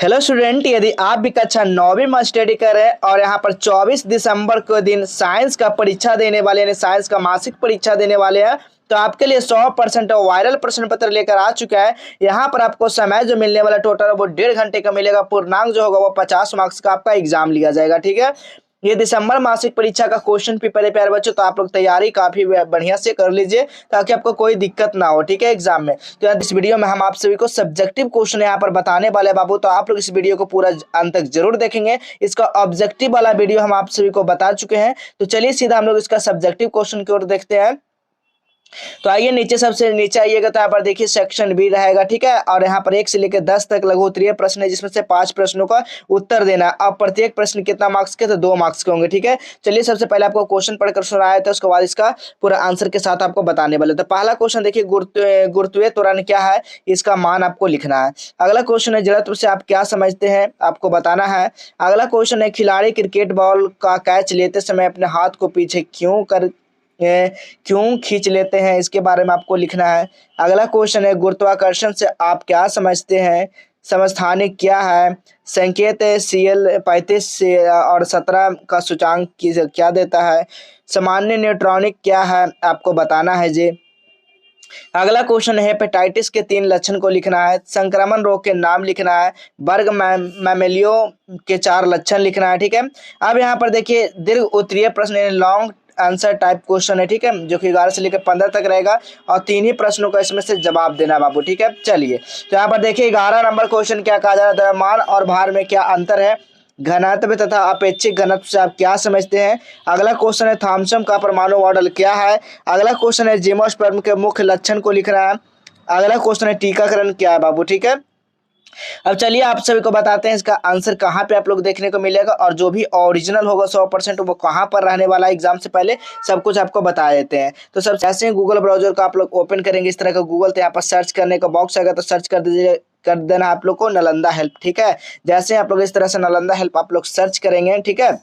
Hello student, यदि आप भी कक्षा 9वीं में स्टडी कर रहे हैं और यहाँ पर 24 दिसंबर को दिन साइंस का परीक्षा देने वाले यानी साइंस का मासिक परीक्षा देने वाले हैं, तो आपके लिए 100% वायरल प्रश्न पत्र लेकर आ चुका है। यहाँ पर आपको समय जो मिलने वाला टोटल वो 1.5 घंटे का मिलेगा। पूर्णांक जो होगा वो 50 मार्क्स का आपका एग्जाम लिया जाएगा। ठीक है, ये दिसंबर मासिक परीक्षा का क्वेश्चन पेपर है प्यारे बच्चों, तो आप लोग तैयारी काफी बढ़िया से कर लीजिए ताकि आपको कोई दिक्कत ना हो। ठीक है, एग्जाम में। तो यार इस वीडियो में हम आप सभी को सब्जेक्टिव क्वेश्चन यहाँ पर बताने वाले हैं बाबू, तो आप लोग इस वीडियो को पूरा अंत तक जरूर देखेंगे। इसका ऑब्जेक्टिव वाला वीडियो हम आप सभी को बता चुके हैं, तो चलिए सीधा हम लोग इसका सब्जेक्टिव क्वेश्चन की ओर देखते हैं। तो आइए नीचे, सबसे नीचे आइएगा तो यहाँ पर देखिए सेक्शन बी रहेगा। ठीक है, और यहाँ पर 1 से लेकर 10 तक लघु उत्तरीय प्रश्न है, जिसमें से 5 प्रश्नों का उत्तर देना है। अब प्रत्येक प्रश्न कितना मार्क्स के, तो 2 मार्क्स के होंगे। ठीक है, चलिए सबसे पहले आपको क्वेश्चन पढ़कर सुनाया था, उसके बाद इसका पूरा आंसर के साथ आपको बताने वाले। तो पहला क्वेश्चन देखिए, गुरुत्वीय त्वरण क्या है, इसका मान आपको लिखना है। अगला क्वेश्चन है, जड़त्व से आप क्या समझते हैं, आपको बताना है। अगला क्वेश्चन है, खिलाड़ी क्रिकेट बॉल का कैच लेते समय अपने हाथ को पीछे क्यों खींच लेते हैं, इसके बारे में आपको लिखना है। अगला क्वेश्चन है, गुरुत्वाकर्षण से आप क्या समझते हैं, समस्थानिक क्या है, संकेत CL 35 से और 17 का सूचांक क्या देता है, सामान्य न्यूट्रॉनिक क्या है, आपको बताना है जी। अगला क्वेश्चन है, हेपेटाइटिस के 3 लक्षण को लिखना है। संक्रमण रोग के नाम लिखना है। वर्ग मैमेलियो के 4 लक्षण लिखना है। ठीक है, अब यहाँ पर देखिए दीर्घ उत्तरीय प्रश्न लॉन्ग आंसर टाइप क्वेश्चन है। ठीक है, जो कि 11 से लेकर 15 तक रहेगा और 3 ही प्रश्नों का इसमें से जवाब देना बाबू। ठीक है, चलिए तो यहाँ पर देखिए 11 नंबर क्वेश्चन क्या कहा जा रहा है, द्रव्यमान और भार में क्या अंतर है, घनत्व तथा अपेक्षिक घनत्व से आप क्या समझते हैं। अगला क्वेश्चन है, थॉम्सन का परमाणु मॉडल क्या है। अगला क्वेश्चन है, जिम्नोस्पर्म के मुख्य लक्षण को लिखना है। अगला क्वेश्चन है, टीकाकरण क्या है बाबू। ठीक है, अब चलिए आप सभी को बताते हैं इसका आंसर कहाँ पे आप लोग देखने को मिलेगा, और जो भी ओरिजिनल होगा 100% वो कहाँ पर रहने वाला है। एग्जाम से पहले सब कुछ आपको बता देते हैं। तो सब ऐसे ही गूगल ब्राउजर का आप लोग ओपन करेंगे इस तरह का गूगल, तो यहाँ पर सर्च करने का बॉक्स आएगा, तो सर्च कर दीजिए, कर देना आप लोग को नालंदा हेल्प। ठीक है, जैसे आप लोग इस तरह से नालंदा हेल्प आप लोग सर्च करेंगे। ठीक है,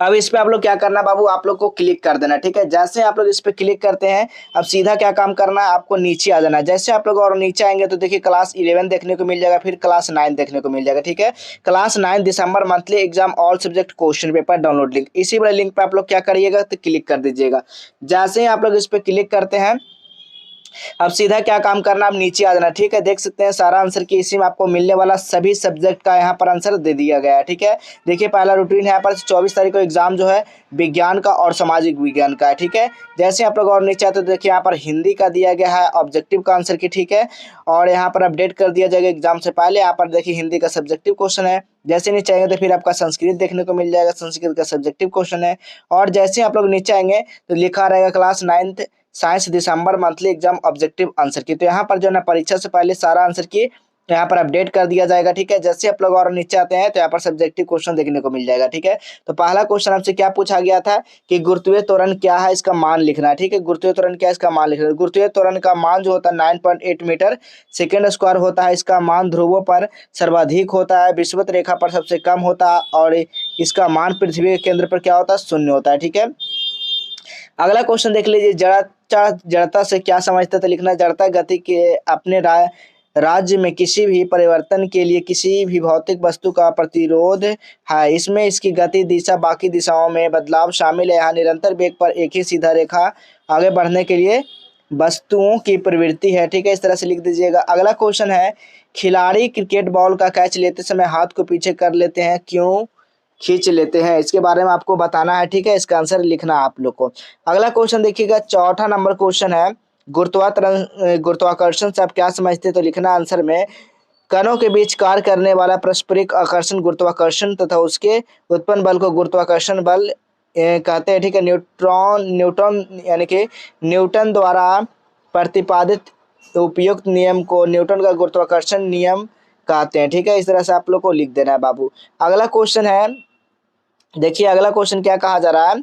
अब इस पे आप लोग क्या करना बाबू, आप लोग को क्लिक कर देना। ठीक है, जैसे आप लोग इस पे क्लिक करते हैं, अब सीधा क्या काम करना है, आपको नीचे आ जाना है। जैसे आप लोग और नीचे आएंगे तो देखिए क्लास 11 देखने को मिल जाएगा, फिर क्लास 9 देखने को मिल जाएगा। ठीक है, क्लास 9 दिसंबर monthly exam all subject question paper download link, इसी वाले लिंक पे आप लोग क्या करिएगा, तो क्लिक कर दीजिएगा। जैसे ही आप लोग इस पे क्लिक करते हैं, अब सीधा क्या काम करना, अब नीचे आ जाना। ठीक है, देख सकते हैं सारा आंसर की इसी में आपको मिलने वाला सभी सब्जेक्ट का यहाँ पर आंसर दे दिया गया है। ठीक है, देखिए पहला रूटीन है यहाँ पर 24 तारीख को एग्जाम जो है विज्ञान का और सामाजिक विज्ञान का है। ठीक है, जैसे आप लोग और नीचे आते तो देखिए यहाँ पर हिंदी का दिया गया है ऑब्जेक्टिव का आंसर की। ठीक है, और यहाँ पर अपडेट कर दिया जाएगा एग्जाम से पहले। यहाँ पर देखिए हिंदी का सब्जेक्टिव क्वेश्चन है। जैसे नीचे आएंगे तो फिर आपका संस्कृत देखने को मिल जाएगा, संस्कृत का सब्जेक्टिव क्वेश्चन है। और जैसे आप लोग नीचे आएंगे तो लिखा रहेगा क्लास 9 साइंस दिसंबर मंथली एग्जाम ऑब्जेक्टिव आंसर की। तो यहाँ पर जो है ना परीक्षा से पहले सारा आंसर की यहाँ पर अपडेट कर दिया जाएगा। ठीक है, जैसे आप लोग और नीचे आते हैं तो यहाँ पर सब्जेक्टिव क्वेश्चन देखने को मिल जाएगा। ठीक है, तो पहला क्वेश्चन आपसे क्या पूछा गया था कि गुरुत्वीय त्वरण क्या है, इसका मान लिखना है। ठीक है, गुरुत्वीय त्वरण क्या है, इसका मान लिखना है। गुरुत्वीय त्वरण का मान जो होता है 9.8 मीटर सेकेंड स्क्वायर होता है। इसका मान ध्रुवों पर सर्वाधिक होता है, विषुवत रेखा पर सबसे कम होता है, और इसका मान पृथ्वी के केंद्र पर क्या होता है, 0 होता है। ठीक है, अगला क्वेश्चन देख लीजिए, जड़ता से क्या समझते थे, लिखना है जड़ता गति के अपने राज्य में किसी भी परिवर्तन के लिए किसी भी भौतिक वस्तु का प्रतिरोध है। इसमें इसकी गति दिशा बाकी दिशाओं में बदलाव शामिल है। यहाँ निरंतर वेग पर एक ही सीधा रेखा आगे बढ़ने के लिए वस्तुओं की प्रवृत्ति है। ठीक है, इस तरह से लिख दीजिएगा। अगला क्वेश्चन है, खिलाड़ी क्रिकेट बॉल का कैच लेते समय हाथ को पीछे कर लेते हैं, क्यों खींच लेते हैं, इसके बारे में आपको बताना है। ठीक है, इसका आंसर लिखना है आप लोग को। अगला क्वेश्चन देखिएगा, चौथा नंबर क्वेश्चन है, गुरुत्वाकर्षण से आप क्या समझते हैं, तो लिखना आंसर में कणों के बीच कार्य करने वाला पारस्परिक आकर्षण गुरुत्वाकर्षण तथा उसके उत्पन्न बल को गुरुत्वाकर्षण बल कहते हैं। ठीक है, न्यूटन यानी कि न्यूटन द्वारा प्रतिपादित उपयुक्त नियम को न्यूटन का गुरुत्वाकर्षण नियम कहते हैं। ठीक है, इस तरह से आप लोग को लिख देना है बाबू। अगला क्वेश्चन है, देखिए अगला क्वेश्चन क्या कहा जा रहा है,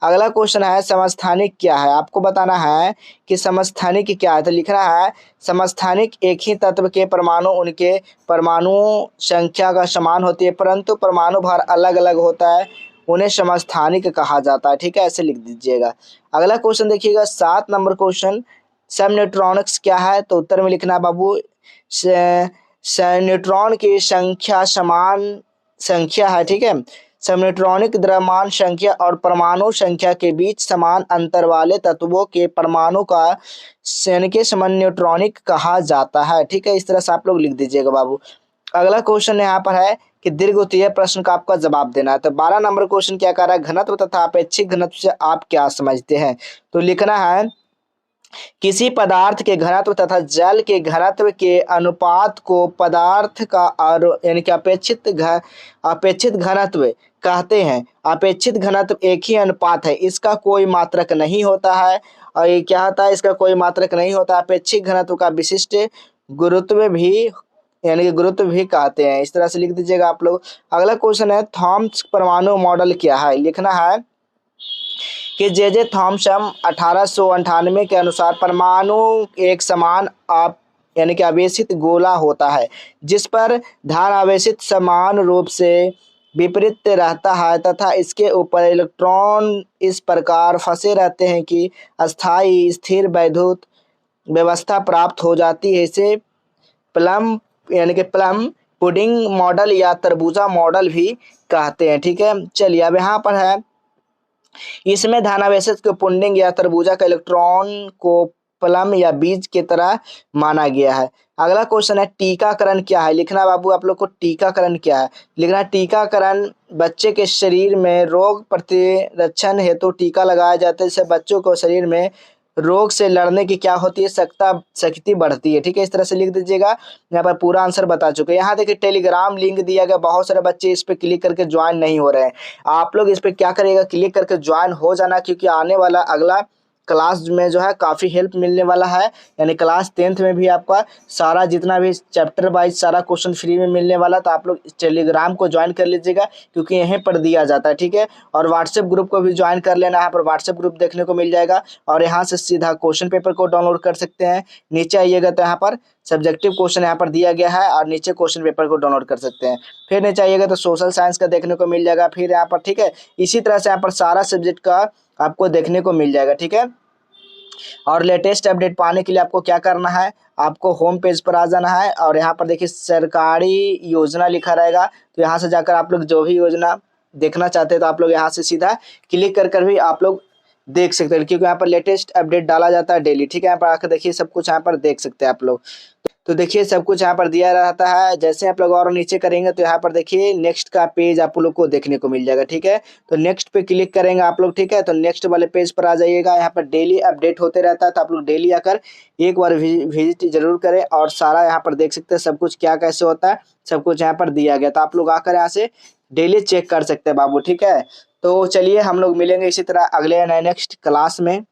अगला क्वेश्चन है समस्थानिक क्या है, आपको बताना है कि समस्थानिक क्या है। तो लिखना है समस्थानिक एक ही तत्व के परमाणु उनके परमाणु संख्या का समान होती है, परंतु परमाणु भार अलग अलग होता है, उन्हें समस्थानिक कहा जाता है। ठीक है, ऐसे लिख दीजिएगा। अगला क्वेश्चन देखिएगा 7 नंबर क्वेश्चन, सब न्यूट्रॉनिक्स क्या है, तो उत्तर में लिखना है बाबू न्यूट्रॉन की संख्या समान संख्या है, ठीक है। समन्यूट्रॉनिक द्रव्यमान संख्या और परमाणु संख्या के बीच समान अंतर वाले तत्वों के परमाणु का यानी कि समन्यूट्रॉनिक कहा जाता है, ठीक है। इस तरह से आप लोग लिख दीजिएगा बाबू। अगला क्वेश्चन यहाँ पर है कि दीर्घवृत्तीय प्रश्न का आपका जवाब देना है। तो 12 नंबर क्वेश्चन क्या कह रहा है, घनत्व तथा अपेक्षित घनत्व से आप क्या समझते हैं। तो लिखना है किसी पदार्थ के घनत्व तथा जल के घनत्व के अनुपात को पदार्थ का यानी कि अपेक्षित घनत्व कहते हैं। अपेक्षित घनत्व एक ही अनुपात है, इसका कोई मात्रक नहीं होता है। और ये क्या होता है, इसका कोई मात्रक नहीं होता। अपेक्षित घनत्व का विशिष्ट गुरुत्व भी यानी कि गुरुत्व भी कहते हैं। इस तरह से लिख दीजिएगा आप लोग। अगला क्वेश्चन है थॉम्स परमाणु मॉडल क्या है। लिखना है कि जे थॉम्सन 1898 के अनुसार परमाणु एक समान यानी कि आवेशित गोला होता है जिस पर धन आवेशित समान रूप से विपरीत रहता है तथा इसके ऊपर इलेक्ट्रॉन इस प्रकार फंसे रहते हैं कि अस्थायी स्थिर वैद्युत व्यवस्था प्राप्त हो जाती है। इसे प्लम यानी कि प्लम पुडिंग मॉडल या तरबूजा मॉडल भी कहते हैं, ठीक है। चलिए अब यहाँ पर है इसमें धनावेशित को पुडिंग या तरबूजा का इलेक्ट्रॉन को प्लम या बीज की तरह माना गया है। अगला क्वेश्चन है टीकाकरण क्या है। लिखना बाबू आप लोग को टीकाकरण क्या है। लिखना टीकाकरण बच्चे के शरीर में रोग प्रतिरक्षण हेतु टीका लगाया जाता है, जिससे बच्चों को शरीर में रोग से लड़ने की क्या होती है शक्ति बढ़ती है, ठीक है। इस तरह से लिख दीजिएगा। यहाँ पर पूरा आंसर बता चुके हैं। यहाँ देखिए टेलीग्राम लिंक दिया गया, बहुत सारे बच्चे इस पर क्लिक करके ज्वाइन नहीं हो रहे हैं। आप लोग इस पर क्या करिएगा, क्लिक करके ज्वाइन हो जाना, क्योंकि आने वाला अगला क्लास में जो है काफ़ी हेल्प मिलने वाला है। यानी क्लास 10th में भी आपका सारा जितना भी चैप्टर वाइज सारा क्वेश्चन फ्री में मिलने वाला। तो आप लोग टेलीग्राम को ज्वाइन कर लीजिएगा, क्योंकि यहीं पर दिया जाता है, ठीक है। और व्हाट्सएप ग्रुप को भी ज्वाइन कर लेना। यहाँ पर व्हाट्सएप ग्रुप देखने को मिल जाएगा और यहाँ से सीधा क्वेश्चन पेपर को डाउनलोड कर सकते हैं। नीचे आइएगा तो यहाँ पर सब्जेक्टिव क्वेश्चन यहाँ पर दिया गया है और नीचे क्वेश्चन पेपर को डाउनलोड कर सकते हैं। फिर नीचे आइएगा तो सोशल साइंस का देखने को मिल जाएगा फिर यहाँ पर, ठीक है। इसी तरह से यहाँ पर सारा सब्जेक्ट का आपको देखने को मिल जाएगा, ठीक है। और लेटेस्ट अपडेट पाने के लिए आपको क्या करना है, आपको होम पेज पर आ जाना है और यहाँ पर देखिए सरकारी योजना लिखा रहेगा। तो यहाँ से जाकर आप लोग जो भी योजना देखना चाहते हैं तो आप लोग यहाँ से सीधा क्लिक कर भी आप लोग देख सकते हैं, क्योंकि यहाँ पर लेटेस्ट अपडेट डाला जाता है डेली, ठीक है। यहाँ पर आकर देखिए सब कुछ यहाँ पर देख सकते हैं आप लोग। तो देखिए सब कुछ यहाँ पर दिया रहता है। जैसे आप लोग और नीचे करेंगे तो यहाँ पर देखिए नेक्स्ट का पेज आप लोग को देखने को मिल जाएगा, ठीक है। तो नेक्स्ट पे क्लिक करेंगे आप लोग, ठीक है। तो नेक्स्ट वाले पेज पर आ जाइएगा। यहाँ पर डेली अपडेट होते रहता है, तो आप लोग डेली आकर एक बार विजिट जरूर करें और सारा यहाँ पर देख सकते हैं सब कुछ क्या कैसे होता है, सब कुछ यहाँ पर दिया गया। तो आप लोग आकर यहाँ से डेली चेक कर सकते हैं बाबू, ठीक है। तो चलिए हम लोग मिलेंगे इसी तरह अगले नेक्स्ट क्लास में।